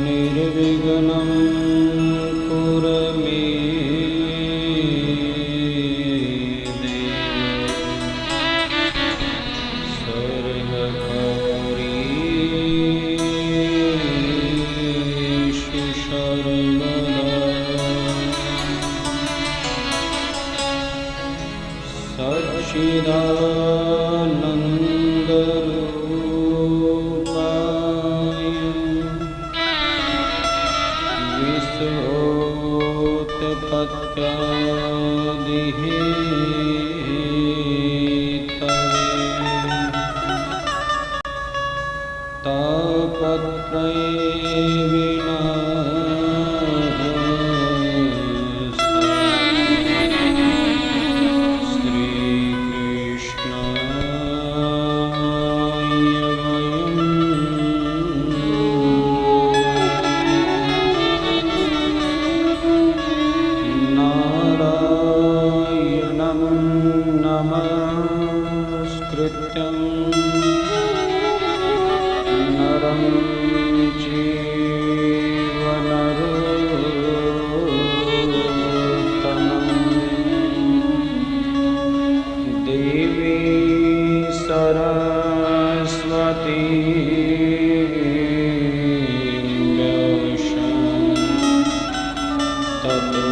निर्विघ्नं कुरु मे देव सर्वकार्येषु सर्वदा सच्चिदानन्दरूपाय विश्वोत्पत्त्यादिहेतवे तापत्रये नमस्कृत्यं नरं चैव नरोत्तमं देवी सरस्वती व्यासं ततो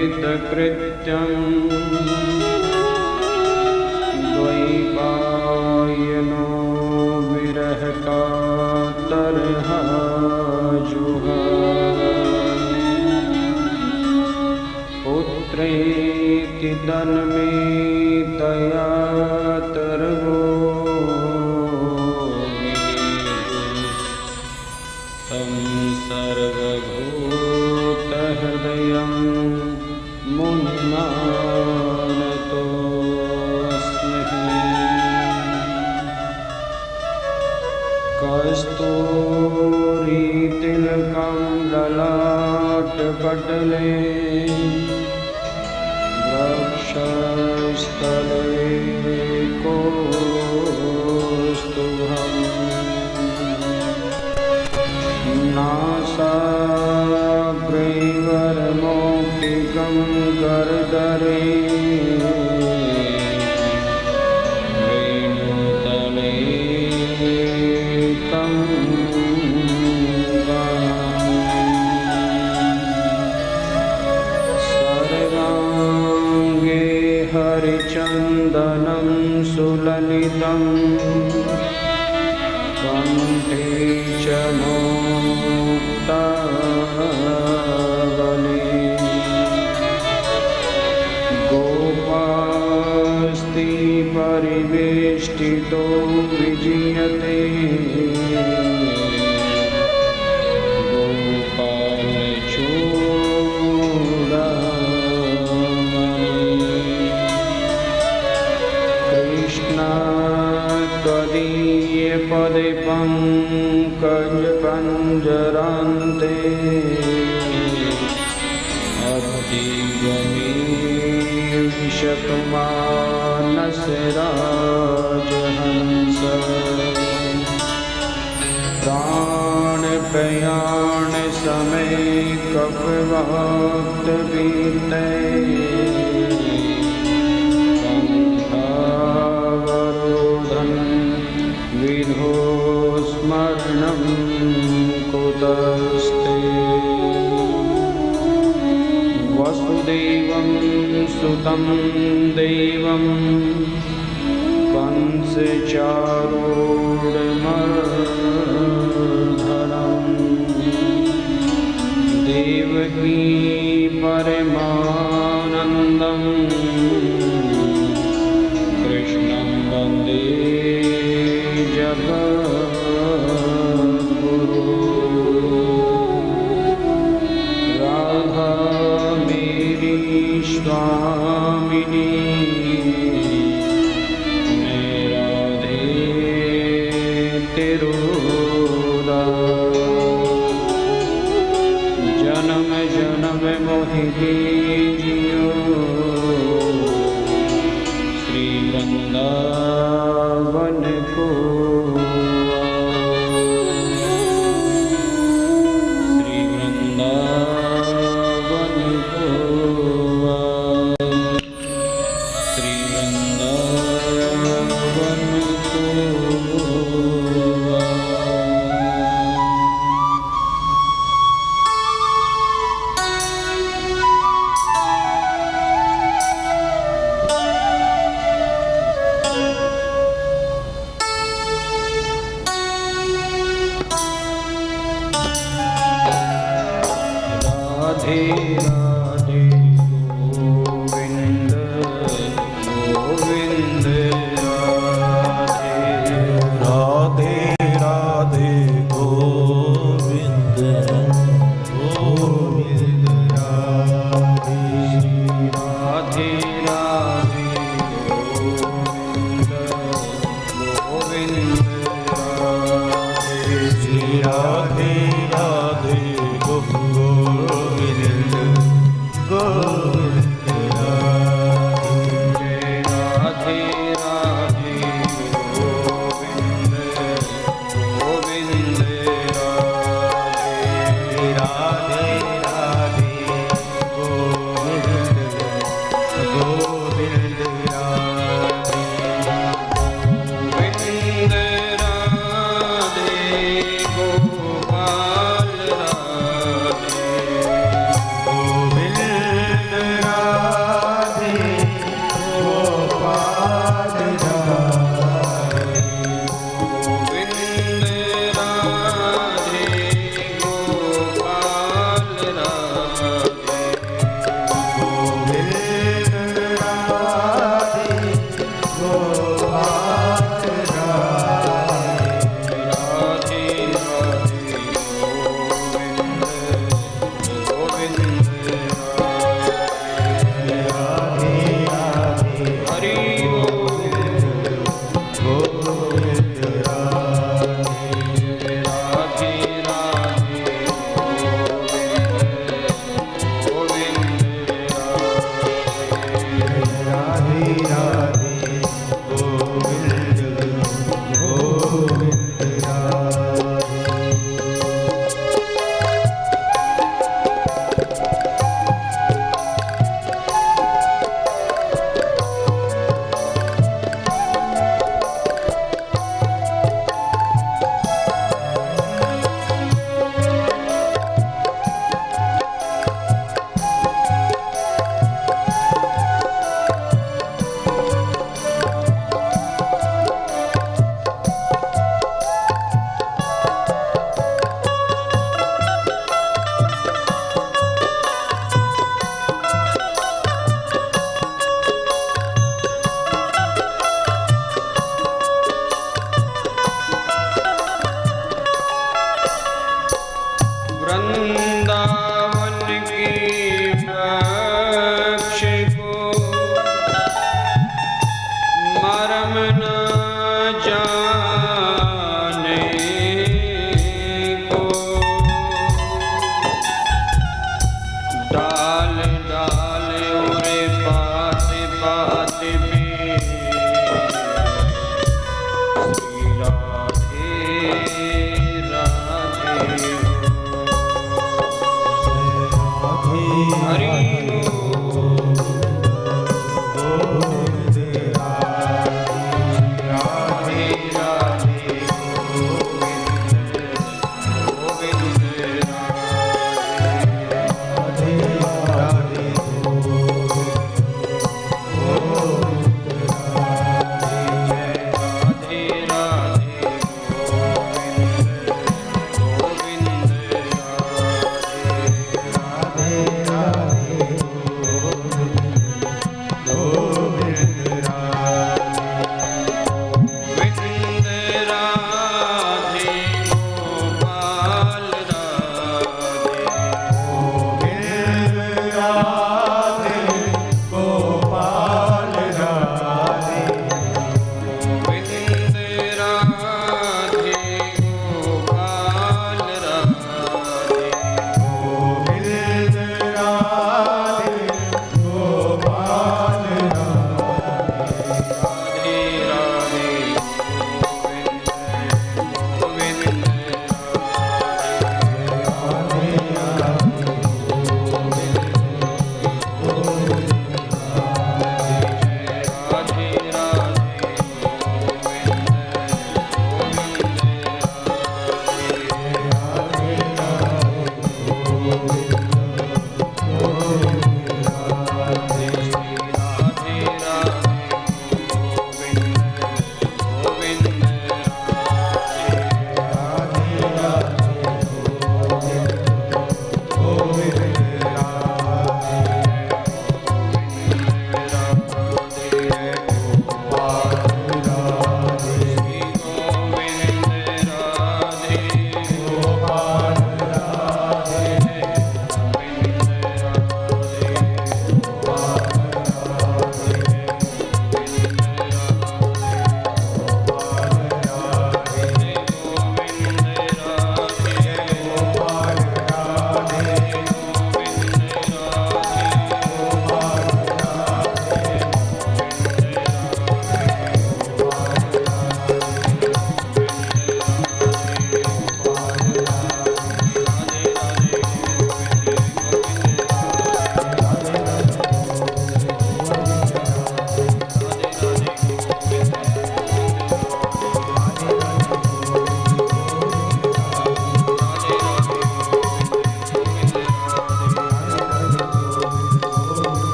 प्रवजन्तमनुपेतमपेतकृत्यं द्वैपायनो विरहकातरः पुत्रेति तन्मेतया तर्वो तं सर्वभूतहृदयं मुनिमानतोऽस्मि कस्तूरीतिलकं ललाटपटले वक्षस्थले कौस्तुभम् नासाग्रैर्मौक्तिकं करदरे वेणुतले तं सर्वाङ्गे हरिचन्दनं सुललितं कण्ठे च मुक्तावली गोपास्ति परिवेष्टितो विजयते पदे पंकजपंजरान्ते अब्धिगमे विशतमानस राजहंस प्राणप्रयाण समय कपवाक्त बीते विधो स्मरणं कुतस्ते वसुदेवं सुतं देवं कंसचारूढमर्दनं देवकी परमानन्दं कृष्णं वन्दे जगद्गुरु राधा मेरी स्वामिनी मैं राधे तेरो जन्म जन्म मोहि दीजियो श्री वृंदावन को श्री वृंदावन को श्री वृंदावन को राधे राधे गोविंद गोविंद राधे राधे राधे गोविंद गोविंद राधे राधे राधे गोविंद गोविंद श्री राधे राधे गोविंद गोविंद राधे राधे गोविंद गोविंद राधे राधे गोविंद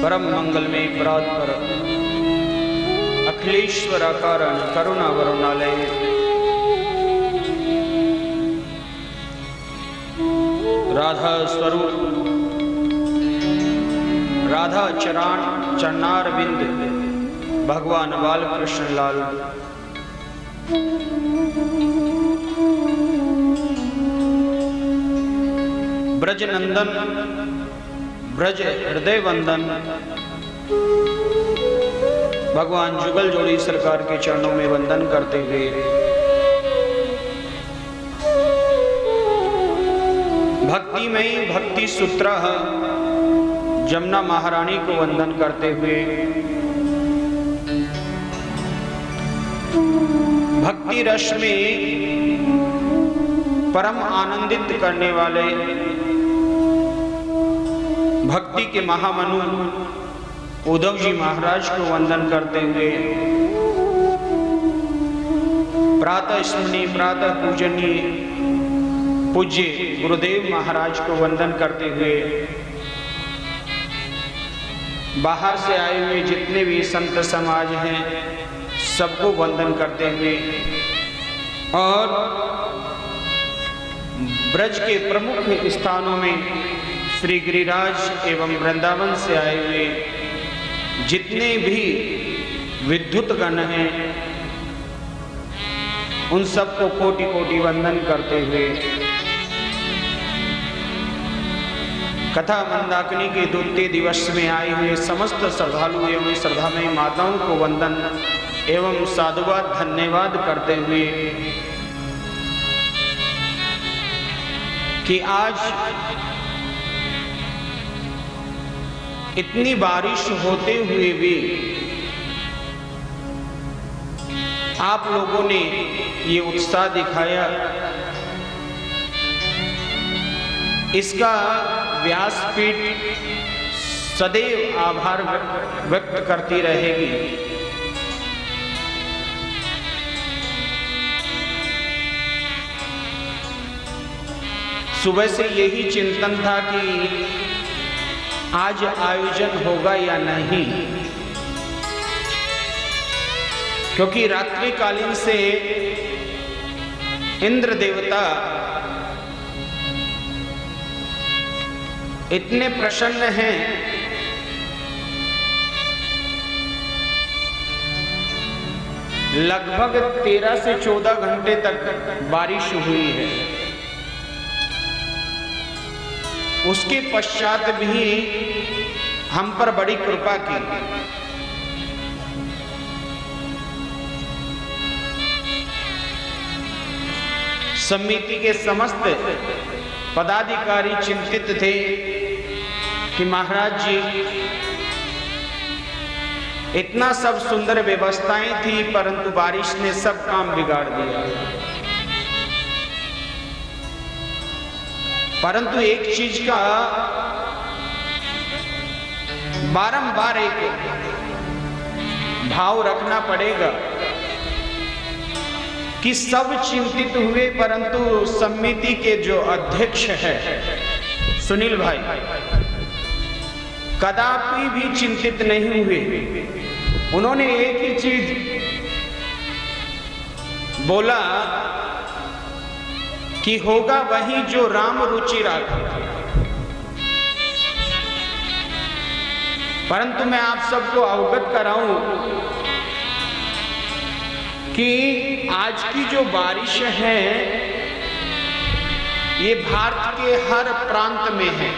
परम मंगलमय प्रात पर अखिलेश्वर कारण करुणा वरुणालय राधा स्वरूप राधा चरणार बिंद भगवान बाल कृष्ण लाल ब्रज नंदन ब्रज हृदय वंदन भगवान जुगल जोड़ी सरकार के चरणों में वंदन करते हुए भक्तिमयी भक्ति सूत्र जमुना महारानी को वंदन करते हुए भक्ति रस में परम आनंदित करने वाले भक्ति के महामनु उद्धव जी महाराज को वंदन करते हुए प्रातः स्मरणीय प्रातः पूजनीय पूज्य गुरुदेव महाराज को वंदन करते हुए बाहर से आए हुए जितने भी संत समाज हैं सबको वंदन करते हुए और ब्रज के प्रमुख स्थानों में श्री गिरिराज एवं वृंदावन से आए हुए जितने भी विद्युत गण हैं उन सबको कोटि कोटि वंदन करते हुए कथा मंदाकिनी के द्वितीय दिवस में आए हुए समस्त श्रद्धालु एवं श्रद्धामयी माताओं को वंदन एवं साधुवाद धन्यवाद करते हुए कि आज इतनी बारिश होते हुए भी आप लोगों ने ये उत्साह दिखाया, इसका व्यासपीठ सदैव आभार व्यक्त करती रहेगी। सुबह से यही चिंतन था कि आज आयोजन होगा या नहीं, क्योंकि रात्रिकालीन से इंद्र देवता इतने प्रसन्न हैं लगभग 13 से 14 घंटे तक बारिश हुई है। उसके पश्चात भी हम पर बड़ी कृपा की। समिति के समस्त पदाधिकारी चिंतित थे कि महाराज जी इतना सब सुंदर व्यवस्थाएं थी परंतु बारिश ने सब काम बिगाड़ दिया। परंतु एक चीज का बारंबार एक भाव रखना पड़ेगा कि सब चिंतित हुए परंतु समिति के जो अध्यक्ष है सुनील भाई कदापि भी चिंतित नहीं हुए। उन्होंने एक ही चीज बोला कि होगा वही जो राम रुचि राखे। परंतु मैं आप सबको अवगत कराऊं कि आज की जो बारिश है ये भारत के हर प्रांत में है।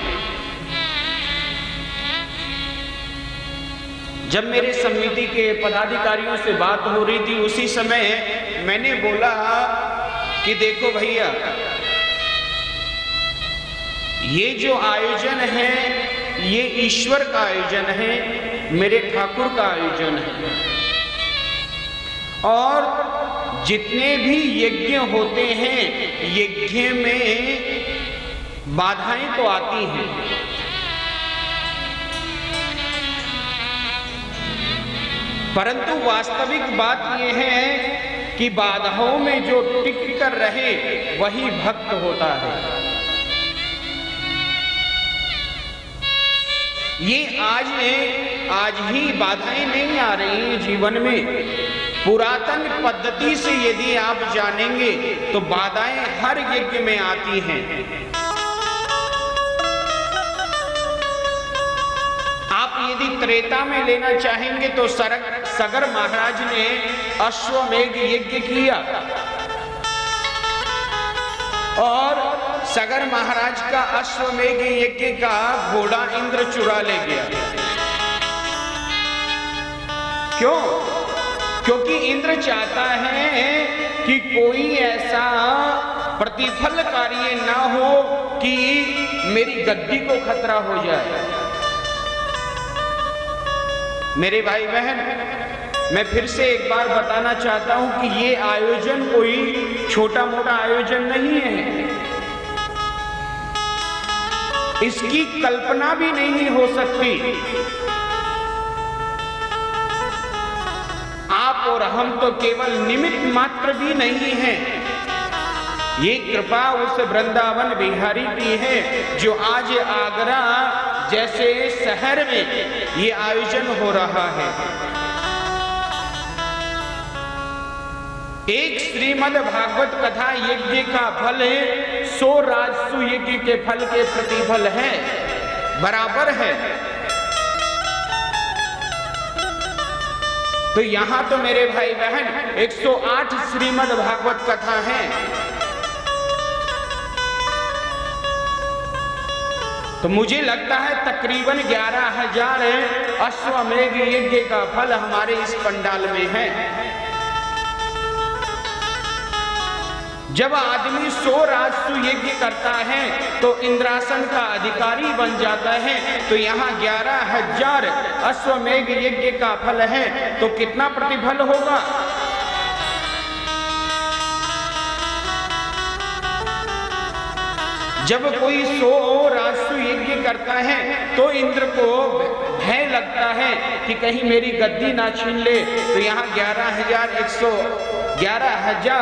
जब मेरे समिति के पदाधिकारियों से बात हो रही थी उसी समय मैंने बोला कि देखो भैया ये जो आयोजन है ये ईश्वर का आयोजन है, मेरे ठाकुर का आयोजन है और जितने भी यज्ञ होते हैं यज्ञ में बाधाएं तो आती हैं, परंतु वास्तविक बात यह है कि बाधाओं में जो टिक कर रहे वही भक्त होता है। ये आज ही बाधाएं नहीं आ रही हैं जीवन में। पुरातन पद्धति से यदि आप जानेंगे तो बाधाएं हर यज्ञ में आती हैं। आप यदि त्रेता में लेना चाहेंगे तो सगर महाराज ने अश्वमेध यज्ञ किया और सगर महाराज का अश्वमेध यज्ञ का घोड़ा इंद्र चुरा ले गया। क्यों? क्योंकि इंद्र चाहता है कि कोई ऐसा प्रतिफल कार्य ना हो कि मेरी गद्दी को खतरा हो जाए। मेरे भाई बहन, मैं फिर से एक बार बताना चाहता हूं कि ये आयोजन कोई छोटा मोटा आयोजन नहीं है। इसकी कल्पना भी नहीं हो सकती। आप और हम तो केवल निमित्त मात्र भी नहीं हैं। ये कृपा उस वृंदावन बिहारी की है जो आज आगरा जैसे शहर में ये आयोजन हो रहा है। एक श्रीमद् भागवत कथा यज्ञ का फल 100 राजसु यज्ञ के फल के प्रतिफल है, बराबर है। तो यहां तो मेरे भाई बहन 108 श्रीमद् भागवत कथा है। तो मुझे लगता है तकरीबन 11,000 अश्वमेध यज्ञ का फल हमारे इस पंडाल में है। जब आदमी 100 राजसु यज्ञ करता है तो इंद्रासन का अधिकारी बन जाता है। तो यहाँ 11,000 अश्वमेध यज्ञ का फल है, तो कितना प्रतिफल होगा? जब कोई 100 राजसु यज्ञ करता है तो इंद्र को भय लगता है कि कहीं मेरी गद्दी ना छीन ले। तो यहाँ 11,000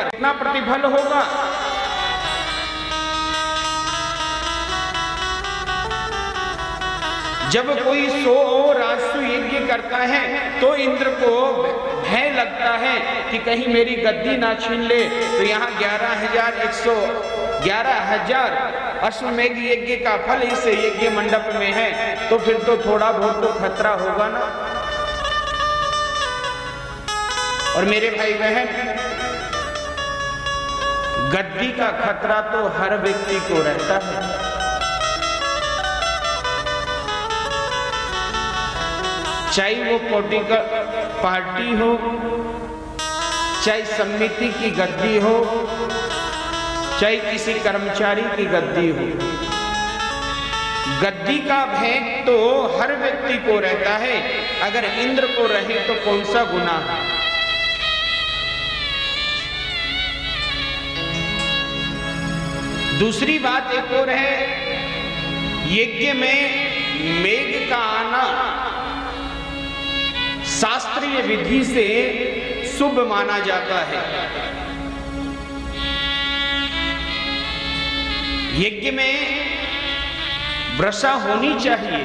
कितना प्रतिफल होगा? जब कोई 100 राजसु यज्ञ करता है तो इंद्र को भय लगता है कि कहीं मेरी गद्दी ना छीन ले। तो यहाँ 11,000 अश्वमेध यज्ञ का फल इस यज्ञ मंडप में है। तो फिर तो थोड़ा बहुत तो खतरा होगा ना। और मेरे भाई बहन, गद्दी का खतरा तो हर व्यक्ति को रहता है। चाहे वो पॉलिटिकल पार्टी हो, चाहे समिति की गद्दी हो, चाहे किसी कर्मचारी की गद्दी हो, गद्दी का भय तो हर व्यक्ति को रहता है। अगर इंद्र को रहे तो कौन सा गुनाह है? दूसरी बात एक और है, यज्ञ में मेघ का आना शास्त्रीय विधि से शुभ माना जाता है। यज्ञ में वर्षा होनी चाहिए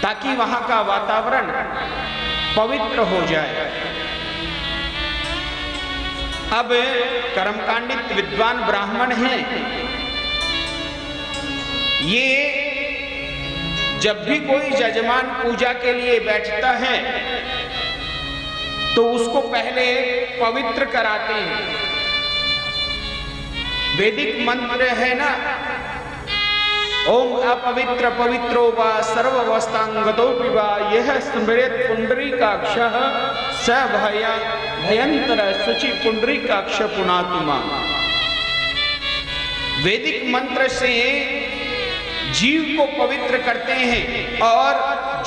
ताकि वहां का वातावरण पवित्र हो जाए। अब कर्मकांडित विद्वान ब्राह्मण हैं, ये जब भी कोई यजमान पूजा के लिए बैठता है तो उसको पहले पवित्र कराते हैं। वैदिक मंत्र है ना, ओम अपवित्र पवित्रो वा सर्वावस्थांगतो वा यह स्मृत पुंडरीकाक्षः स भयंतर शुचि पुंडरीकाक्ष पुनातुमा। वैदिक मंत्र से जीव को पवित्र करते हैं और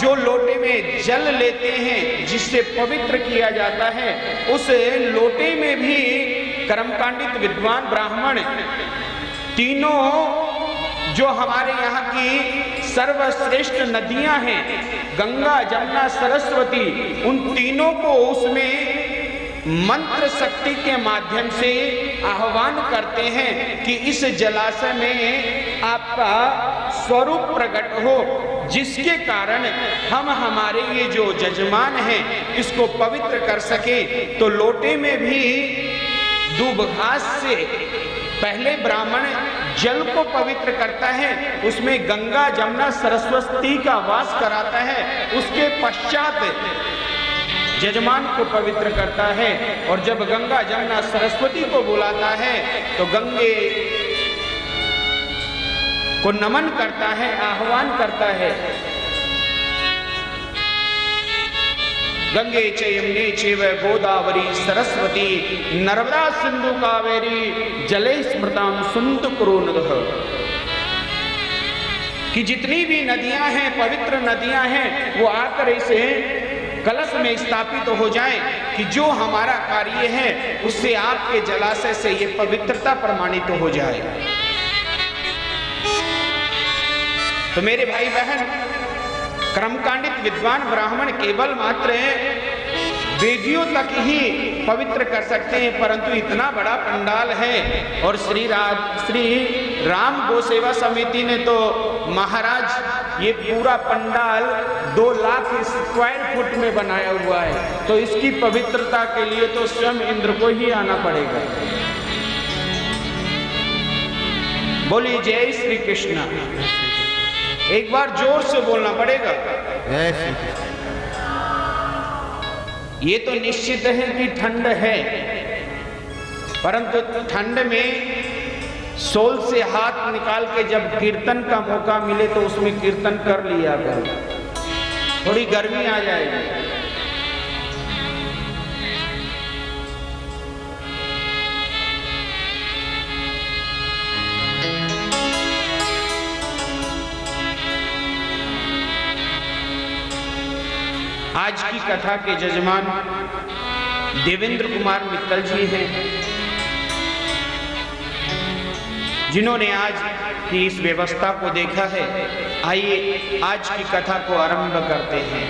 जो लोटे में जल लेते हैं जिससे पवित्र किया जाता है, उस लोटे में भी कर्मकांडित विद्वान ब्राह्मण तीनों जो हमारे यहाँ की सर्वश्रेष्ठ नदियां हैं, गंगा, जमुना, सरस्वती, उन तीनों को उसमें मंत्र शक्ति के माध्यम से आह्वान करते हैं कि इस जलाशय में आपका स्वरूप प्रकट हो, जिसके कारण हम हमारे ये जो जजमान हैं इसको पवित्र कर सके। तो लोटे में भी दूब घास से पहले ब्राह्मण जल को पवित्र करता है, उसमें गंगा जमुना सरस्वती का वास कराता है, उसके पश्चात जजमान को पवित्र करता है। और जब गंगा जमुना सरस्वती को बुलाता है तो गंगे को नमन करता है, आह्वान करता है। गंगे च यमुने चैव गोदावरी सरस्वती नर्मदा सिंधु कावेरी जले स्मृताम सुंदु कुरु नदः। कि जितनी भी नदियां हैं, पवित्र नदियां हैं, वो आकर इसे कलश में स्थापित हो जाए कि जो हमारा कार्य है उससे आपके जलाशय से ये पवित्रता प्रमाणित हो जाए। तो मेरे भाई बहन, कर्मकांडित विद्वान ब्राह्मण केवल मात्र वेदियों तक ही पवित्र कर सकते हैं, परंतु इतना बड़ा पंडाल है और श्री राम गौ सेवा समिति ने तो महाराज ये पूरा पंडाल 2 लाख स्क्वायर फुट में बनाया हुआ है। तो इसकी पवित्रता के लिए तो स्वयं इंद्र को ही आना पड़ेगा। बोलिए जय श्री कृष्ण। एक बार जोर से बोलना पड़ेगा। ये तो निश्चित है कि ठंड है, परंतु ठंड में सोल से हाथ निकाल के जब कीर्तन का मौका मिले तो उसमें कीर्तन कर लिया करो, थोड़ी गर्मी आ जाएगी। आज की कथा के जजमान देवेंद्र कुमार मित्तल जी हैं, जिन्होंने आज की इस व्यवस्था को देखा है। आइए आज की कथा को आरंभ करते हैं।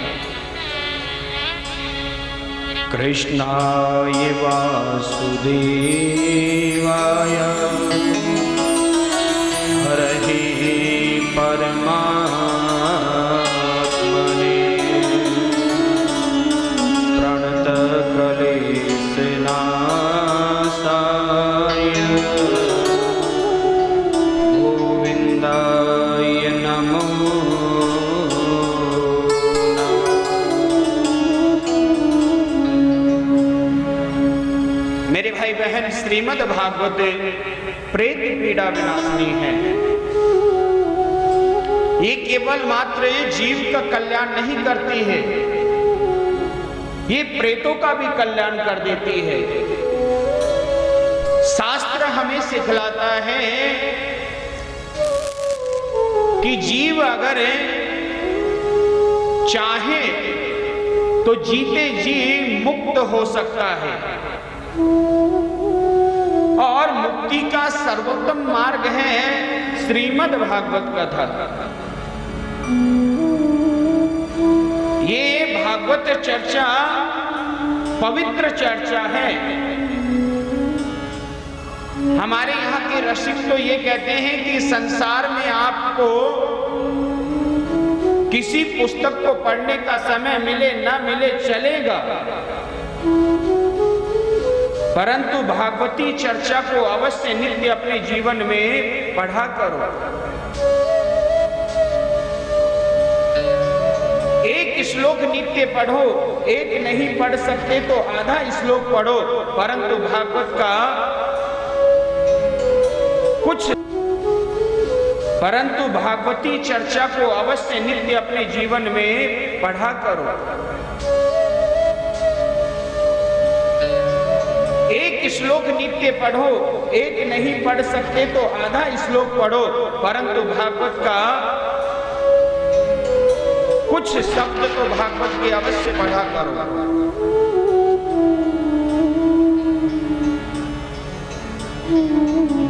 कृष्णाय वासुदेवाय हरे परमात्मने गोविंदाय नमो नमः। मेरे भाई बहन, श्रीमद् भागवत प्रेत पीड़ा विनाशिनी है। ये केवल मात्र जीव का कल्याण नहीं करती है, ये प्रेतों का भी कल्याण कर देती है। शास्त्र हमें सिखलाता है कि जीव अगर चाहे तो जीते जी मुक्त हो सकता है, और मुक्ति का सर्वोत्तम मार्ग है श्रीमद् भागवत कथा। ये भागवत चर्चा पवित्र चर्चा है। हमारे यहाँ के रसिक तो ये कहते हैं कि संसार में आपको किसी पुस्तक को पढ़ने का समय मिले ना मिले चलेगा, परंतु भागवती चर्चा को अवश्य नित्य अपने जीवन में पढ़ा करो। एक श्लोक नित्य पढ़ो, एक नहीं पढ़ सकते तो आधा श्लोक पढ़ो, परंतु भागवत का परंतु भागवती चर्चा को अवश्य नित्य अपने जीवन में पढ़ा करो। एक श्लोक नित्य पढ़ो, एक नहीं पढ़ सकते तो आधा श्लोक पढ़ो, परंतु भागवत का कुछ शब्द तो भागवत के अवश्य पढ़ा करो।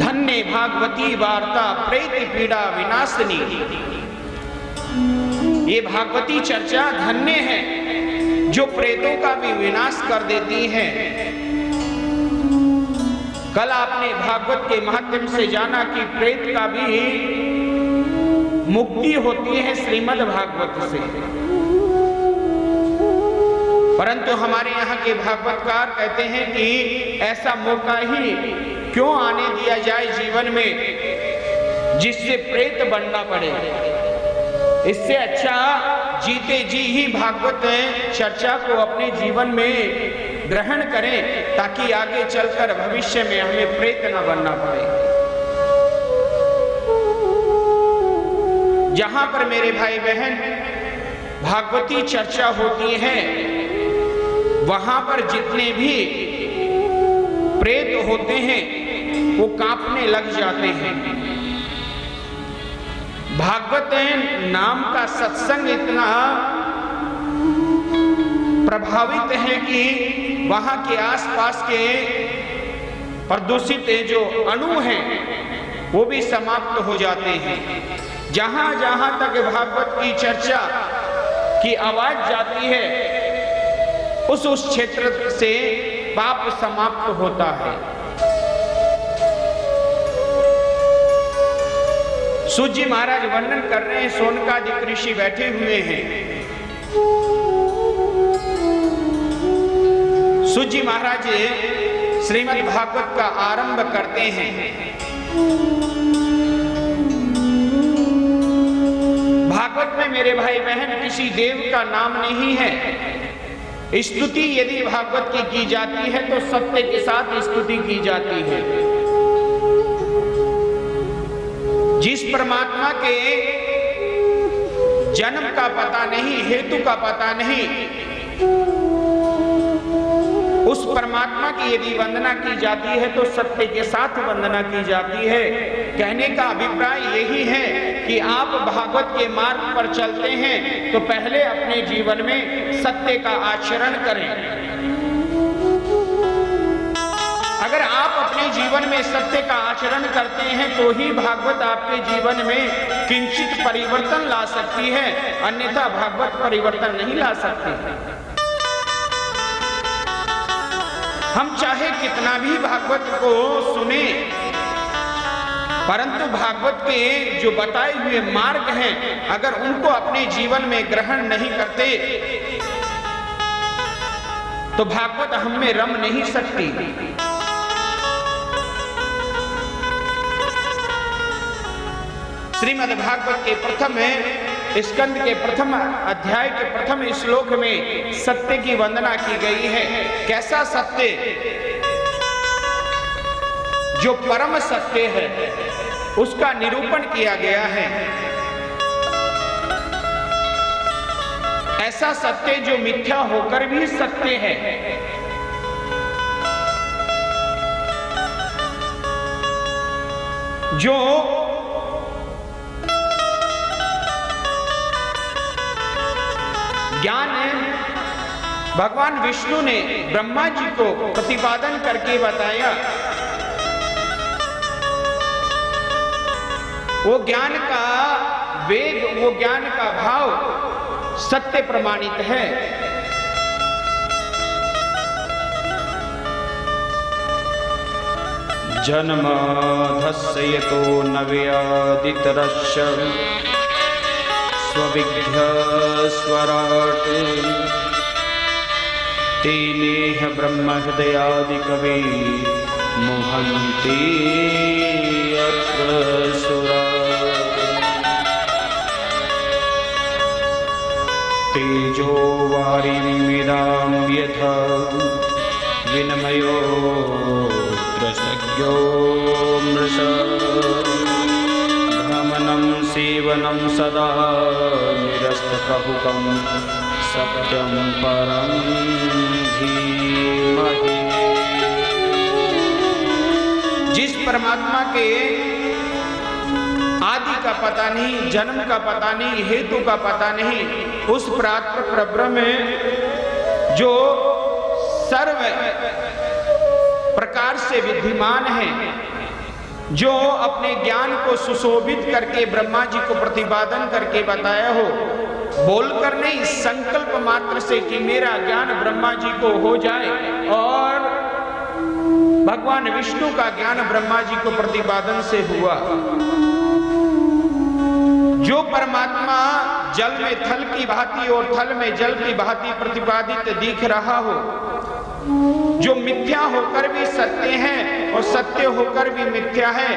धन्य भागवती वार्ता प्रेत पीड़ा विनाशिनी। ये भागवती चर्चा धन्य है जो प्रेतों का भी विनाश कर देती है। कल आपने भागवत के महत्व से जाना कि प्रेत का भी मुक्ति होती है श्रीमद् भागवत से। परंतु हमारे यहाँ के भागवतकार कहते हैं कि ऐसा मौका ही क्यों आने दिया जाए जीवन में जिससे प्रेत बनना पड़े। इससे अच्छा जीते जी ही भागवत चर्चा को अपने जीवन में ग्रहण करें, ताकि आगे चलकर भविष्य में हमें प्रेत न बनना पड़े। जहां पर मेरे भाई बहन भागवती चर्चा होती है, वहां पर जितने भी प्रेत होते हैं वो कांपने लग जाते हैं। भागवत नाम का सत्संग इतना प्रभावित है कि वहां के आसपास के प्रदूषित जो अणु हैं वो भी समाप्त हो जाते हैं। जहां जहां तक भागवत की चर्चा की आवाज जाती है, उस क्षेत्र से पाप समाप्त होता है। सूत जी महाराज वर्णन कर रहे हैं, सोनकादिक ऋषि बैठे हुए हैं। सूत जी महाराज श्रीमद् भागवत का आरंभ करते हैं। भागवत में मेरे भाई बहन किसी देव का नाम नहीं है। स्तुति यदि भागवत की जाती है तो सत्य के साथ स्तुति की जाती है। जिस परमात्मा के जन्म का पता नहीं, हेतु का पता नहीं, उस परमात्मा की यदि वंदना की जाती है तो सत्य के साथ वंदना की जाती है। कहने का अभिप्राय यही है कि आप भागवत के मार्ग पर चलते हैं तो पहले अपने जीवन में सत्य का आचरण करें। अगर आप अपने जीवन में सत्य का आचरण करते हैं तो ही भागवत आपके जीवन में किंचित परिवर्तन ला सकती है, अन्यथा भागवत परिवर्तन नहीं ला सकती। हम चाहे कितना भी भागवत को सुने, परंतु भागवत के जो बताए हुए मार्ग हैं, अगर उनको अपने जीवन में ग्रहण नहीं करते तो भागवत हम में रम नहीं सकती। श्रीमद् भागवत के प्रथम स्कंद के प्रथम अध्याय के प्रथम श्लोक में सत्य की वंदना की गई है। कैसा सत्य? जो परम सत्य है उसका निरूपण किया गया है। ऐसा सत्य जो मिथ्या होकर भी सत्य है। जो ज्ञान भगवान विष्णु ने ब्रह्मा जी को प्रतिपादन करके बताया, वो ज्ञान का वेग, वो ज्ञान का भाव सत्य प्रमाणित है। जन्माधस्य यतो न व्यादितरस्य स्वविघ्न स्वराट तेनेह ब्रह्म हृदयादि कवि मोहन्ति अत्र सुरा तेजो वारिमिदां यथा विनमयो त्रसज्ञो मृषा भ्रमणं सेवनं सदा निरस्तकहुकं सत्यं परं धीमहि। जिस परमात्मा के आदि का पता नहीं, जन्म का पता नहीं, हेतु का पता नहीं, उस परब्रह्म जो सर्व प्रकार से विद्यमान है, जो अपने ज्ञान को सुशोभित करके ब्रह्मा जी को प्रतिपादन करके बताया हो, बोलकर नहीं, संकल्प मात्र से कि मेरा ज्ञान ब्रह्मा जी को हो जाए, और भगवान विष्णु का ज्ञान ब्रह्मा जी को प्रतिपादन से हुआ। जो परमात्मा जल में थल की भांति और थल में जल की भांति प्रतिपादित दिख रहा हो, जो मिथ्या होकर भी सत्य है और सत्य होकर भी मिथ्या है,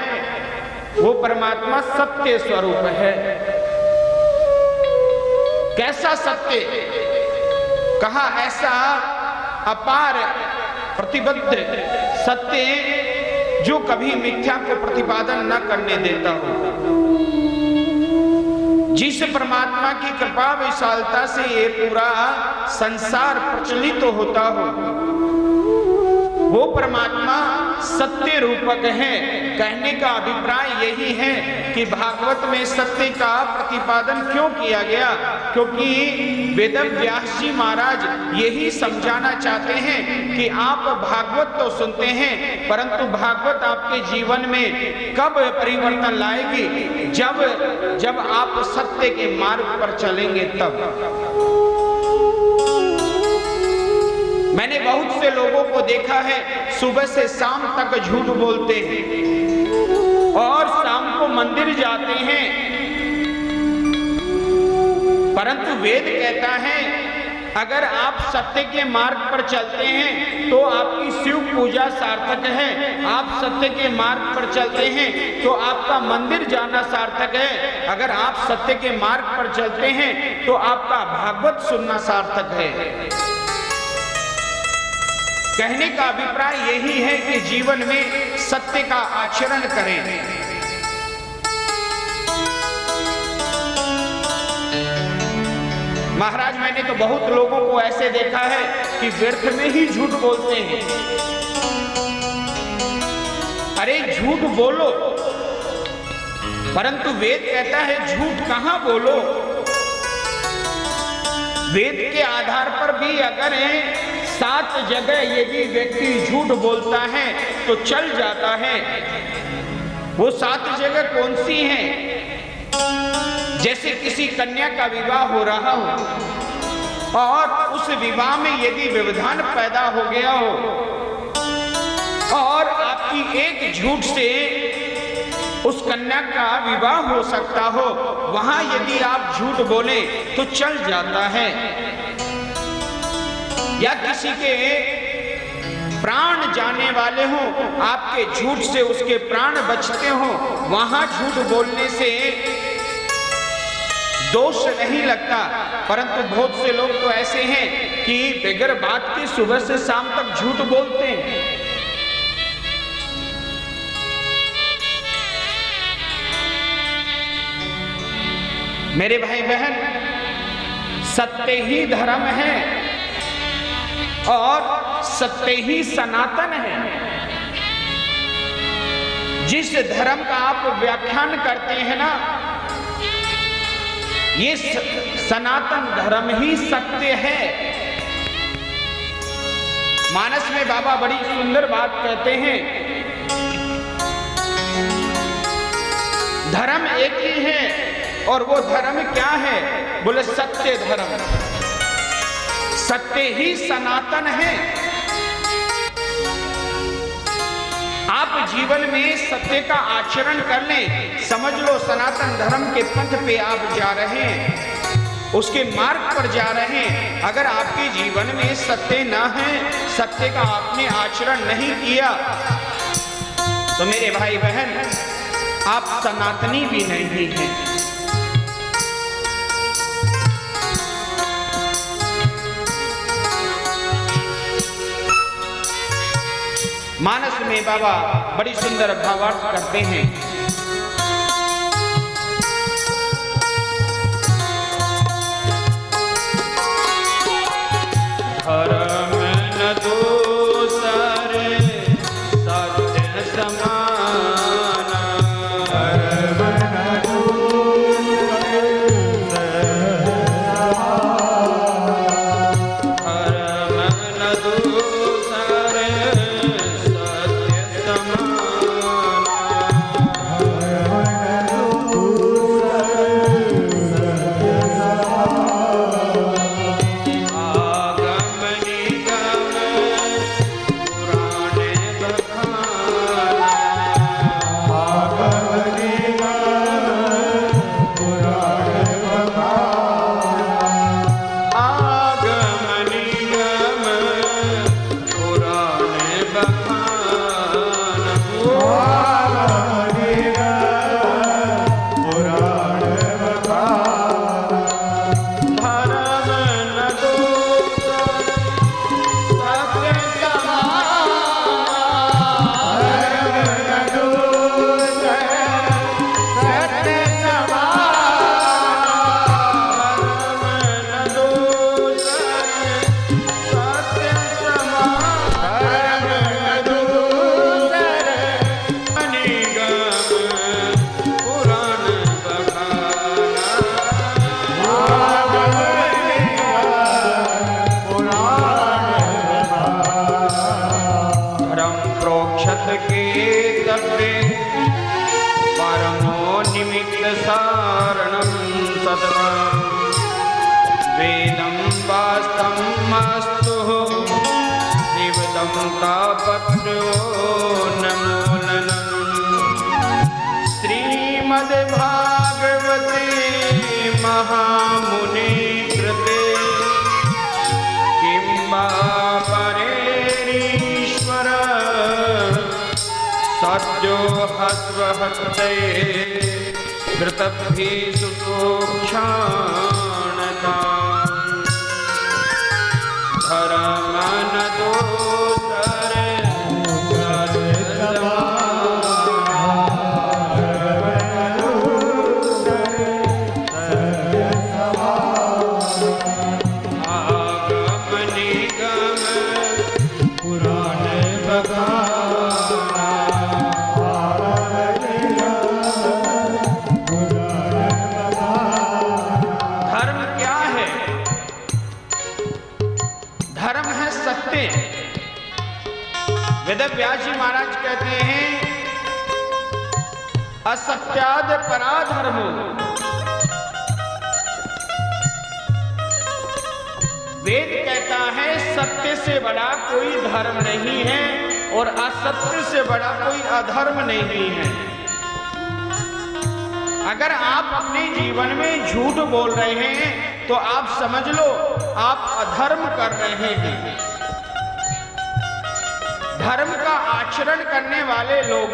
वो परमात्मा सत्य स्वरूप है। कैसा सत्य? कहा ऐसा अपार प्रतिबद्ध सत्य जो कभी मिथ्या को प्रतिपादन न करने देता हो। जिस परमात्मा की कृपा विशालता से ये पूरा संसार प्रचलित होता हो, वो परमात्मा सत्य रूपक है। कहने का अभिप्राय यही है कि भागवत में सत्य का प्रतिपादन क्यों किया गया, क्योंकि वेदव्यास जी महाराज यही समझाना चाहते हैं कि आप भागवत तो सुनते हैं, परंतु भागवत आपके जीवन में कब परिवर्तन लाएगी? जब आप सत्य के मार्ग पर चलेंगे तब। मैंने बहुत से लोगों को देखा है, सुबह से शाम तक झूठ बोलते हैं और शाम को मंदिर जाते हैं, परंतु वेद कहता है अगर आप सत्य के मार्ग पर चलते हैं तो आपकी शिव पूजा सार्थक है, आप सत्य के मार्ग पर चलते हैं तो आपका मंदिर जाना सार्थक है, अगर आप सत्य के मार्ग पर चलते हैं तो आपका भागवत सुनना सार्थक है। कहने का अभिप्राय यही है कि जीवन में सत्य का आचरण करें। महाराज मैंने तो बहुत लोगों को ऐसे देखा है कि व्यर्थ में ही झूठ बोलते हैं। अरे झूठ बोलो, परंतु वेद कहता है झूठ कहां बोलो। वेद के आधार पर भी अगर 7 जगह यदि व्यक्ति झूठ बोलता है तो चल जाता है। वो 7 जगह कौन सी हैं? जैसे किसी कन्या का विवाह हो रहा हो और उस विवाह में यदि व्यवधान पैदा हो गया हो और आपकी एक झूठ से उस कन्या का विवाह हो सकता हो, वहां यदि आप झूठ बोले तो चल जाता है। या किसी के प्राण जाने वाले हो, आपके झूठ से उसके प्राण बचते हो, वहां झूठ बोलने से दोष नहीं लगता। परंतु बहुत से लोग तो ऐसे हैं कि बगैर बात के सुबह से शाम तक झूठ बोलते हैं। मेरे भाई बहन, सत्य ही धर्म है और सत्य ही सनातन है। जिस धर्म का आप व्याख्यान करते हैं ना, ये सनातन धर्म ही सत्य है। मानस में बाबा बड़ी सुंदर बात कहते हैं, धर्म एक ही है और वो धर्म क्या है? बोले सत्य धर्म। सत्य ही सनातन है। आप जीवन में सत्य का आचरण कर लें, समझ लो सनातन धर्म के पथ पे आप जा रहे हैं, उसके मार्ग पर जा रहे हैं। अगर आपके जीवन में सत्य ना है, सत्य का आपने आचरण नहीं किया, तो मेरे भाई बहन आप सनातनी भी नहीं हैं। मानस में बाबा बड़ी सुंदर भावार्थ करते हैं। धर्म न दूसरे सत्य समान, धर्म न दूसरे धर्म न दूसरे हस्वहस्तये कृतभि सुतोक्षाणता धर्म न दोषर व्यास जी महाराज कहते हैं असत्याद पराधर्म। वेद कहता है सत्य से बड़ा कोई धर्म नहीं है और असत्य से बड़ा कोई अधर्म नहीं है। अगर आप अपने जीवन में झूठ बोल रहे हैं तो आप समझ लो आप अधर्म कर रहे हैं। धर्म का आचरण करने वाले लोग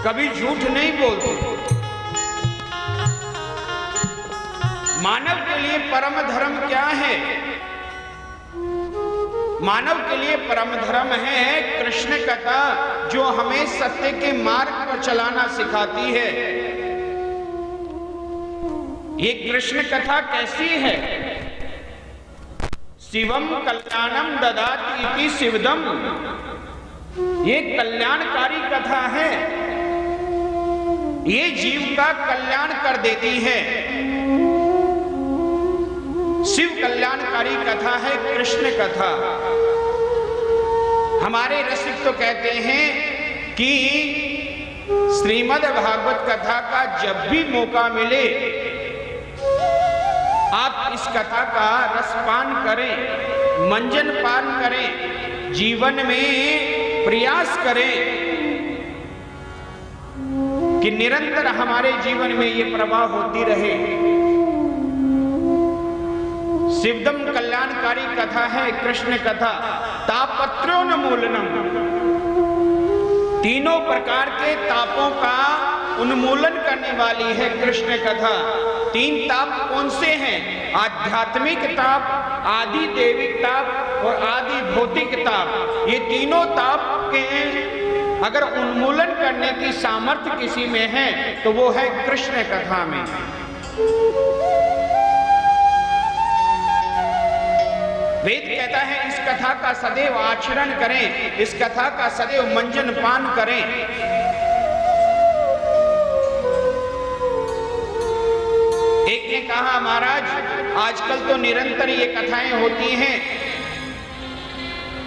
कभी झूठ नहीं बोलते। मानव के लिए परम धर्म क्या है? मानव के लिए परम धर्म है कृष्ण कथा, जो हमें सत्य के मार्ग पर चलाना सिखाती है। ये कृष्ण कथा कैसी है? शिवम कल्याणम ददाति इति शिवदम, ये कल्याणकारी कथा है। ये जीव का कल्याण कर देती है। शिव कल्याणकारी कथा है कृष्ण कथा। हमारे रसिक तो कहते हैं कि श्रीमद् भागवत कथा का जब भी मौका मिले आप इस कथा का रसपान करें, मंजन पान करें, जीवन में प्रयास करें कि निरंतर हमारे जीवन में ये प्रवाह होती रहे। शिवदम कल्याणकारी कथा है कृष्ण कथा। तापत्रोन्मूलनम, तीनों प्रकार के तापों का उन्मूलन करने वाली है कृष्ण कथा। 3 ताप कौन से हैं? आध्यात्मिक ताप, आदि देविक ताप और आदि भौतिक ताप। ये तीनों ताप के अगर उन्मूलन करने की सामर्थ्य किसी में है तो वो है कृष्ण कथा में। वेद कहता है इस कथा का सदैव आचरण करें, इस कथा का सदैव मंजन पान करें। एक ने कहा महाराज आजकल तो निरंतर ये कथाएं होती हैं,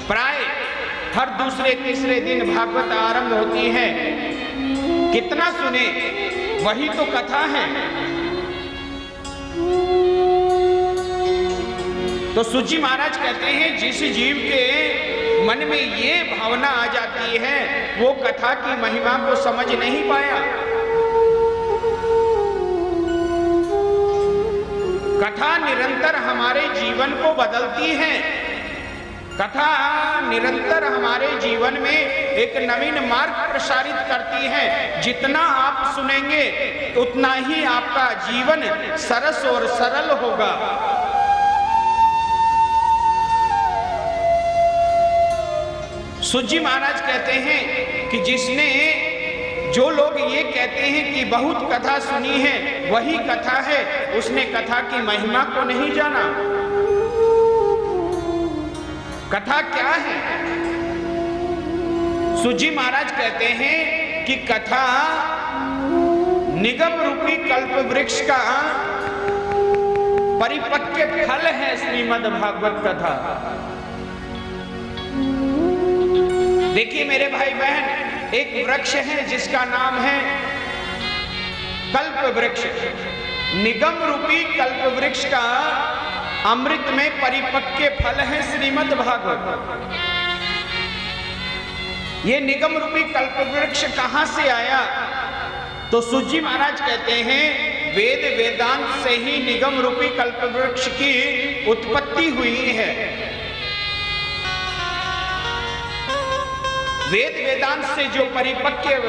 प्राय हर दूसरे तीसरे दिन भागवत आरंभ होती है, कितना सुने, वही तो कथा है। तो सूची महाराज कहते हैं जिस जीव के मन में ये भावना आ जाती है वो कथा की महिमा को समझ नहीं पाया। कथा निरंतर हमारे जीवन को बदलती है। कथा निरंतर हमारे जीवन में एक नवीन मार्ग प्रसारित करती है। जितना आप सुनेंगे उतना ही आपका जीवन सरस और सरल होगा। सूजी महाराज कहते हैं कि जो लोग ये कहते हैं कि बहुत कथा सुनी है वही कथा है, उसने कथा की महिमा को नहीं जाना। कथा क्या है? सूजी महाराज कहते हैं कि कथा निगम रूपी कल्प वृक्ष का परिपक्व फल है। श्रीमद् भागवत कथा देखिए मेरे भाई बहन, एक वृक्ष है जिसका नाम है कल्प वृक्ष। निगम रूपी कल्प वृक्ष का अमृत में परिपक्व फल है श्रीमद् भागवत। ये निगम रूपी कल्प वृक्ष कहां से आया? तो सूजी महाराज कहते हैं वेद वेदांत से ही निगम रूपी कल्प वृक्ष की उत्पत्ति हुई है। वेद वेदांत से जो परिपक्व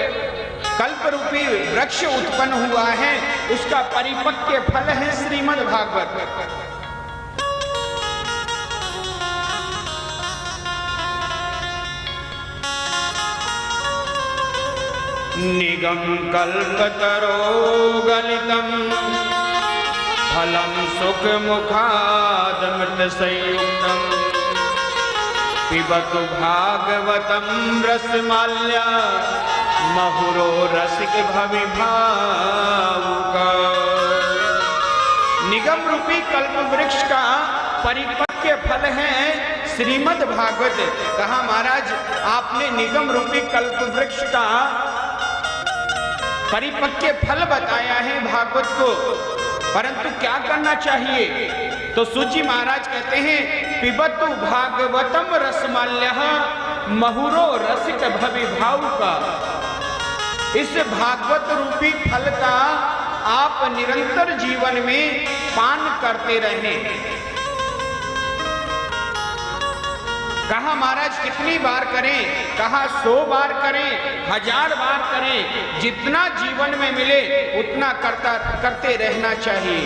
कल्प रूपी वृक्ष उत्पन्न हुआ है, उसका परिपक्व फल है श्रीमद् भागवत। निगम कल्पतरो गलितम फलम सुख मुखादमृत संयुक्तम पिबतु भागवतम रसमाल्या महुरो रसिक भविभावुका। निगम रूपी कल्प वृक्ष का परिपक्व फल है श्रीमद् भागवत। कहा महाराज आपने निगम रूपी कल्प वृक्ष का परिपक्व फल बताया है भागवत को, परंतु क्या करना चाहिए? तो सूजी महाराज कहते हैं पिबतु भागवतम रसमाल्यः महुरो रसिक भविभावुका। इस भागवत रूपी फल का आप निरंतर जीवन में पान करते रहें। कहा महाराज कितनी बार करें? कहा 100 बार करें, 1000 बार करें, जितना जीवन में मिले उतना करते रहना चाहिए।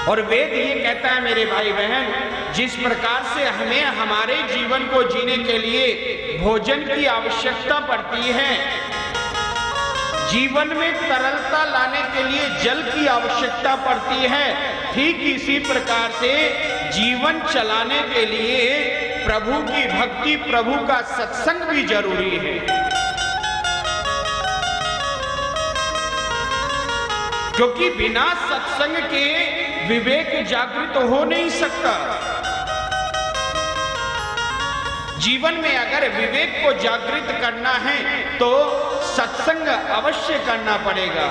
और वेद ये कहता है मेरे भाई बहन, जिस प्रकार से हमें हमारे जीवन को जीने के लिए भोजन की आवश्यकता पड़ती है, जीवन में तरलता लाने के लिए जल की आवश्यकता पड़ती है, ठीक इसी प्रकार से जीवन चलाने के लिए प्रभु की भक्ति, प्रभु का सत्संग भी जरूरी है। क्योंकि बिना सत्संग के विवेक जागृत हो नहीं सकता। जीवन में अगर विवेक को जागृत करना है तो सत्संग अवश्य करना पड़ेगा।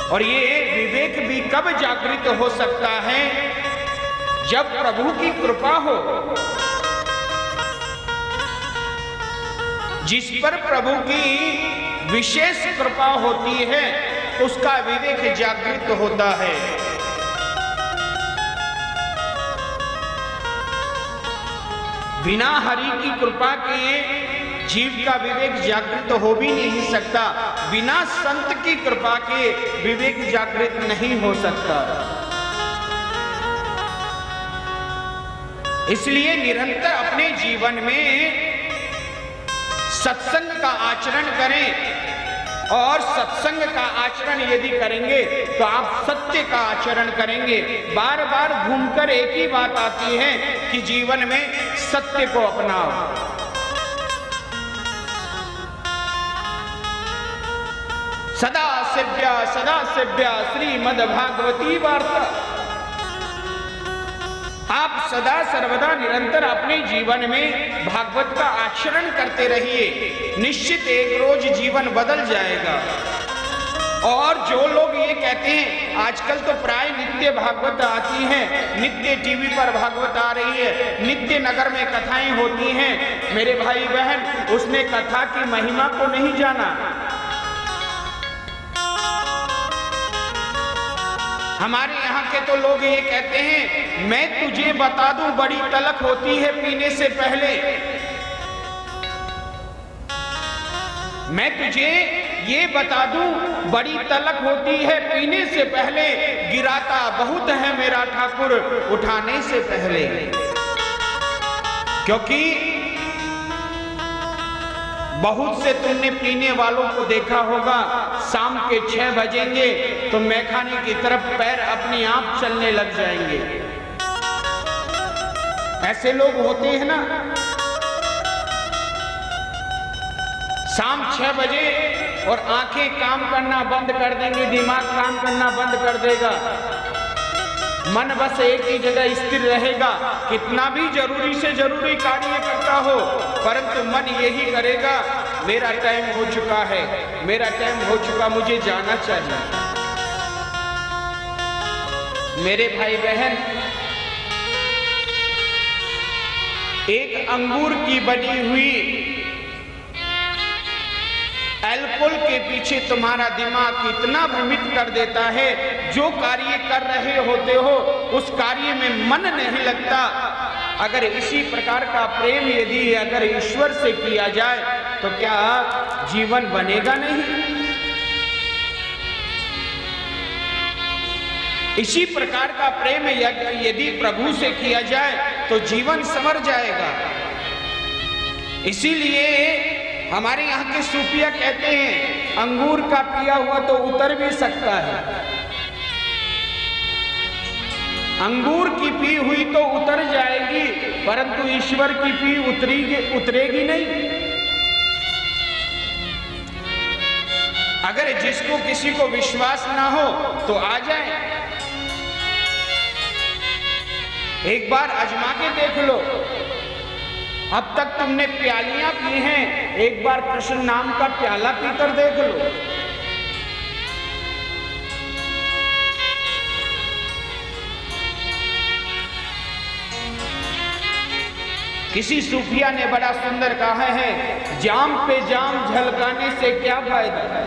और ये विवेक भी कब जागृत हो सकता है? जब प्रभु की कृपा हो। जिस पर प्रभु की विशेष कृपा होती है उसका विवेक जागृत होता है। बिना हरि की कृपा के जीव का विवेक जागृत हो भी नहीं सकता। बिना संत की कृपा के विवेक जागृत नहीं हो सकता। इसलिए निरंतर अपने जीवन में सत्संग का आचरण करें, और सत्संग का आचरण यदि करेंगे तो आप सत्य का आचरण करेंगे। बार बार घूमकर एक ही बात आती है कि जीवन में सत्य को अपनाओ। सदा सेव्या श्रीमद् भागवती वार्ता। आप सदा सर्वदा निरंतर अपने जीवन में भागवत का आचरण करते रहिए। निश्चित एक रोज जीवन बदल जाएगा। और जो लोग ये कहते हैं, आजकल तो प्राय नित्य भागवत आती है, नित्य टीवी पर भागवत आ रही है, नित्य नगर में कथाएं होती हैं। मेरे भाई बहन, उसने कथा की महिमा को नहीं जाना। हमारे यहाँ के तो लोग ये कहते हैं, मैं तुझे बता दूं बड़ी तलख होती है पीने से पहले। मैं तुझे ये बता दूं बड़ी तलख होती है पीने से पहले, गिराता बहुत है मेरा ठाकुर उठाने से पहले। क्योंकि बहुत से तुमने पीने वालों को देखा होगा, शाम के 6 बजेंगे तो मैखाने की तरफ पैर अपने आप चलने लग जाएंगे। ऐसे लोग होते हैं ना। शाम 6 बजे और आंखें काम करना बंद कर देंगी, दिमाग काम करना बंद कर देगा, मन बस एक ही जगह स्थिर रहेगा। कितना भी जरूरी से जरूरी कार्य करता हो, परंतु मन यही करेगा, मेरा टाइम हो चुका है, मेरा टाइम हो चुका, मुझे जाना चाहिए। मेरे भाई बहन, एक अंगूर की बनी हुई अल्कोहल के पीछे तुम्हारा दिमाग इतना भ्रमित कर देता है, जो कार्य कर रहे होते हो उस कार्य में मन नहीं लगता। अगर इसी प्रकार का प्रेम यदि अगर ईश्वर से किया जाए तो क्या जीवन बनेगा नहीं? इसी प्रकार का प्रेम यदि प्रभु से किया जाए तो जीवन संवर जाएगा। इसीलिए हमारे यहाँ के सूफिया कहते हैं अंगूर का पिया हुआ तो उतर भी सकता है, अंगूर की पी हुई तो उतर जाएगी, परंतु ईश्वर की पी उतरेगी नहीं। अगर जिसको किसी को विश्वास ना हो तो आ जाए, एक बार आजमा के देख लो। अब तक तुमने प्यालियां पी हैं, एक बार कृष्ण नाम का प्याला पीकर देख लो। किसी सूफिया ने बड़ा सुंदर कहा है, जाम पे जाम झलकाने से क्या फायदा है।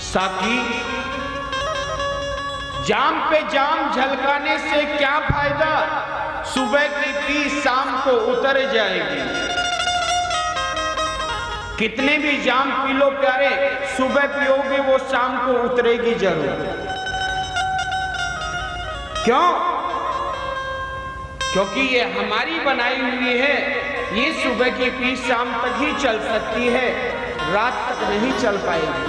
साकी, जाम पे जाम झलकाने से क्या फायदा, सुबह की पी शाम को उतर जाएगी। कितने भी जाम पी लो प्यारे, सुबह पियोगे वो शाम को उतरेगी जरूर। क्यों? क्योंकि ये हमारी बनाई हुई है। ये सुबह की पी शाम तक ही चल सकती है, रात तक नहीं चल पाएगी।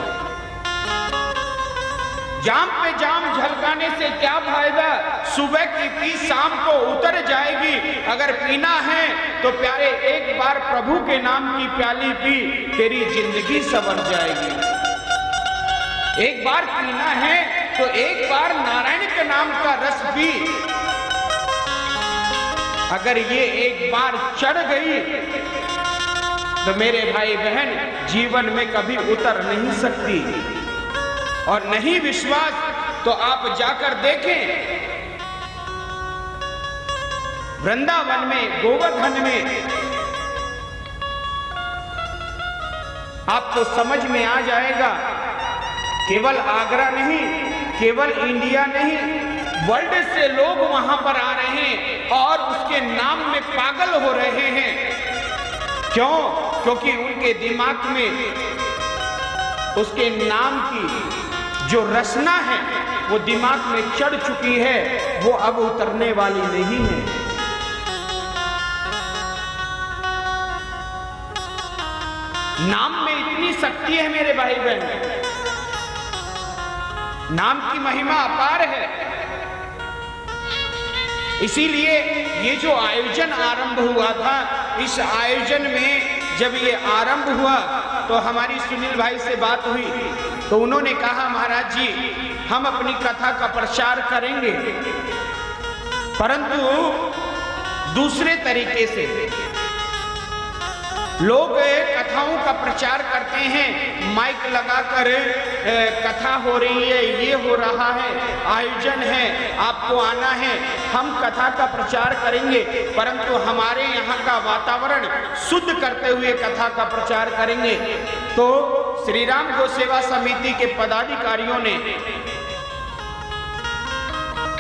जाम पे जाम झलकाने से क्या फायदा, सुबह की पी शाम को उतर जाएगी। अगर पीना है तो प्यारे एक बार प्रभु के नाम की प्याली पी, तेरी जिंदगी संवर जाएगी। एक बार पीना है तो एक बार नारायण के नाम का रस पी। अगर ये एक बार चढ़ गई तो मेरे भाई बहन जीवन में कभी उतर नहीं सकती। और नहीं विश्वास तो आप जाकर देखें, वृंदावन में, गोवर्धन में, आपको समझ में आ जाएगा। केवल आगरा नहीं, केवल इंडिया नहीं, वर्ल्ड से लोग वहां पर आ रहे हैं और उसके नाम में पागल हो रहे हैं। क्यों? क्योंकि उनके दिमाग में उसके नाम की जो रचना है वो दिमाग में चढ़ चुकी है, वो अब उतरने वाली नहीं है। नाम में इतनी शक्ति है मेरे भाई बहन, नाम की महिमा अपार है। इसीलिए ये जो आयोजन आरंभ हुआ था, इस आयोजन में जब ये आरंभ हुआ तो हमारी सुनील भाई से बात हुई तो उन्होंने कहा, महाराज जी हम अपनी कथा का प्रचार करेंगे परंतु दूसरे तरीके से। लोग कथाओं का प्रचार करते हैं, माइक लगाकर कथा हो रही है, ये हो रहा है, आयोजन है, आपको आना है, हम कथा का प्रचार करेंगे, परंतु हमारे यहाँ का वातावरण शुद्ध करते हुए कथा का प्रचार करेंगे। तो श्री राम गौ सेवा समिति के पदाधिकारियों ने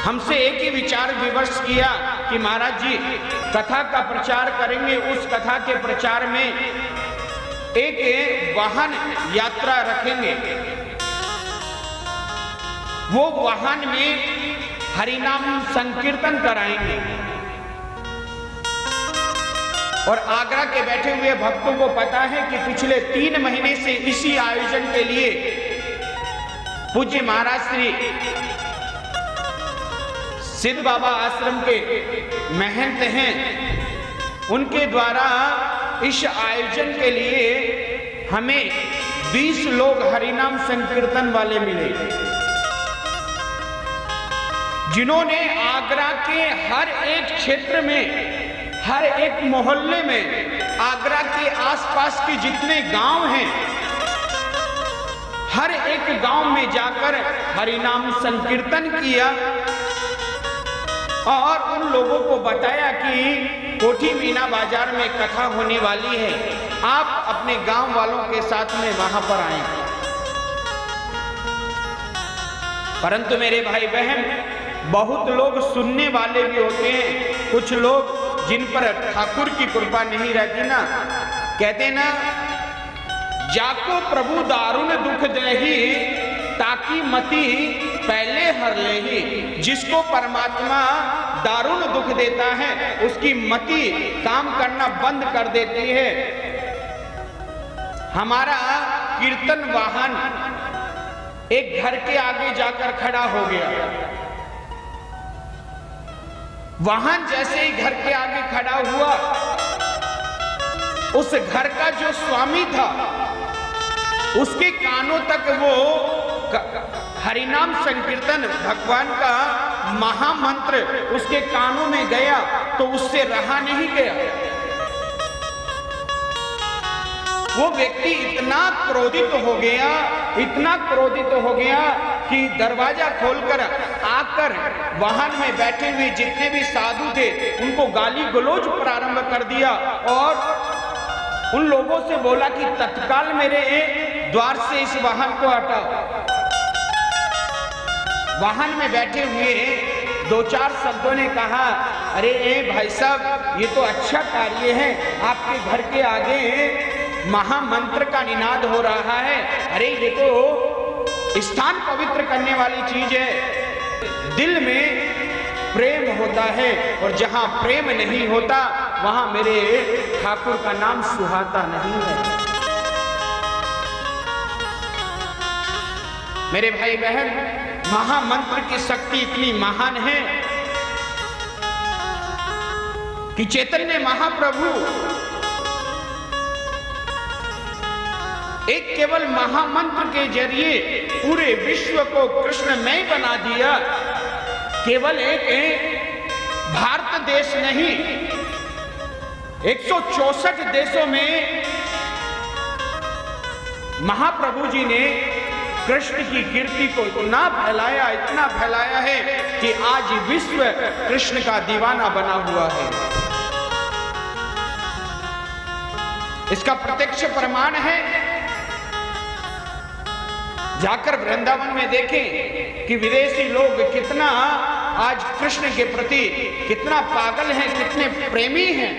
हमसे एक ही विचार विमर्श किया कि महाराज जी कथा का प्रचार करेंगे, उस कथा के प्रचार में एक वाहन यात्रा रखेंगे, वो वाहन में हरिनाम संकीर्तन कराएंगे और आगरा के बैठे हुए भक्तों को पता है कि पिछले 3 महीने से इसी आयोजन के लिए पूज्य महाराज श्री सिद्ध बाबा आश्रम के महंत हैं, उनके द्वारा इस आयोजन के लिए हमें 20 लोग हरिनाम संकीर्तन वाले मिले, जिन्होंने आगरा के हर एक क्षेत्र में, हर एक मोहल्ले में, आगरा के आसपास के जितने गांव हैं, हर एक गांव में जाकर हरिनाम संकीर्तन किया और उन लोगों को बताया कि कोठी मीना बाजार में कथा होने वाली है, आप अपने गांव वालों के साथ में वहां पर आए। परंतु मेरे भाई बहन, बहुत लोग सुनने वाले भी होते हैं, कुछ लोग जिन पर ठाकुर की कृपा नहीं रहती ना, कहते ना, जाको प्रभु दारुण दुख देही ताकि मति पहले हर लेही। जिसको परमात्मा दारुण दुख देता है उसकी मति काम करना बंद कर देती है। हमारा कीर्तन वाहन एक घर के आगे जाकर खड़ा हो गया। वाहन जैसे ही घर के आगे खड़ा हुआ, उस घर का जो स्वामी था उसके कानों तक वो हरिनाम संकीर्तन भगवान का महामंत्र उसके कानों में गया, तो उससे रहा नहीं गया। वो व्यक्ति इतना क्रोधित हो गया, इतना क्रोधित हो गया कि दरवाजा खोलकर आकर वाहन में बैठे हुए जितने भी साधु थे उनको गाली गलौज प्रारंभ कर दिया और उन लोगों से बोला कि तत्काल मेरे द्वार से इस वाहन को हटाओ। वाहन में बैठे हुए दो चार शब्दों ने कहा, अरे भाई साहब, ये तो अच्छा कार्य है, आपके घर के आगे महामंत्र का निनाद हो रहा है। अरे ये तो स्थान पवित्र करने वाली चीज है। दिल में प्रेम होता है और जहां प्रेम नहीं होता वहां मेरे ठाकुर का नाम सुहाता नहीं है। मेरे भाई बहन, महामंत्र की शक्ति इतनी महान है कि चैतन्य महाप्रभु एक केवल महामंत्र के जरिए पूरे विश्व को कृष्णमय बना दिया। केवल एक भारत देश नहीं, 164 देशों में महाप्रभु जी ने कृष्ण की कीर्ति को इतना फैलाया है कि आज विश्व कृष्ण का दीवाना बना हुआ है। इसका प्रत्यक्ष प्रमाण है, जाकर वृंदावन में देखें कि विदेशी लोग कितना आज कृष्ण के प्रति कितना पागल हैं, कितने प्रेमी हैं।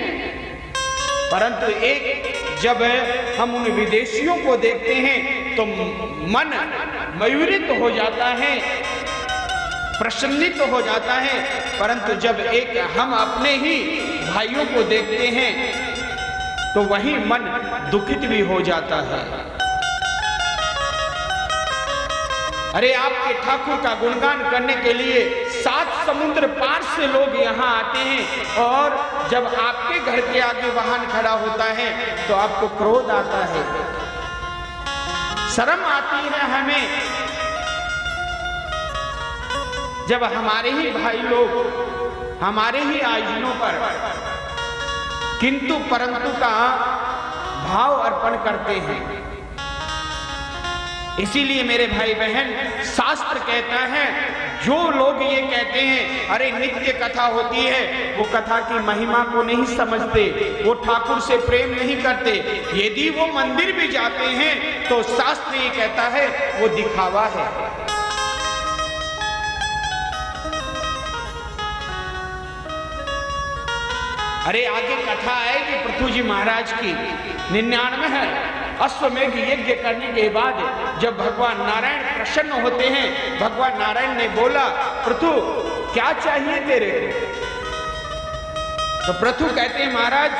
परंतु एक जब हम उन विदेशियों को देखते हैं तो मन मयूरित हो जाता है, प्रसन्नित हो जाता है। परंतु जब एक हम अपने ही भाइयों को देखते हैं तो वही मन दुखित भी हो जाता है। अरे आपके ठाकुर का गुणगान करने के लिए 7 समुद्र पार से लोग यहाँ आते हैं और जब आपके घर के आगे वाहन खड़ा होता है तो आपको क्रोध आता है, शर्म आती है हमें। जब हमारे ही भाई लोग हमारे ही आयोजनों पर किंतु परंतु का भाव अर्पण करते हैं। इसीलिए मेरे भाई बहन, शास्त्र कहता है, जो लोग ये कहते हैं अरे नित्य कथा होती है, वो कथा की महिमा को नहीं समझते, वो ठाकुर से प्रेम नहीं करते। यदि वो मंदिर भी जाते हैं तो शास्त्र ये कहता है वो दिखावा है। अरे आगे कथा आएगी पृथु जी महाराज की 99 है। अश्वमेघ यज्ञ करने के बाद जब भगवान नारायण प्रसन्न होते हैं, भगवान नारायण ने बोला, पृथु क्या चाहिए तेरे को? तो पृथु कहते हैं, महाराज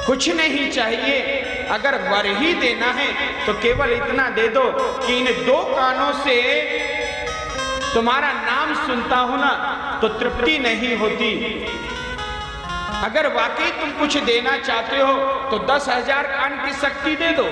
कुछ नहीं चाहिए, अगर वर ही देना है तो केवल इतना दे दो कि इन 2 कानों से तुम्हारा नाम सुनता हूं ना तो तृप्ति नहीं होती। अगर वाकई तुम कुछ देना चाहते हो तो 10,000 कान की शक्ति दे दो।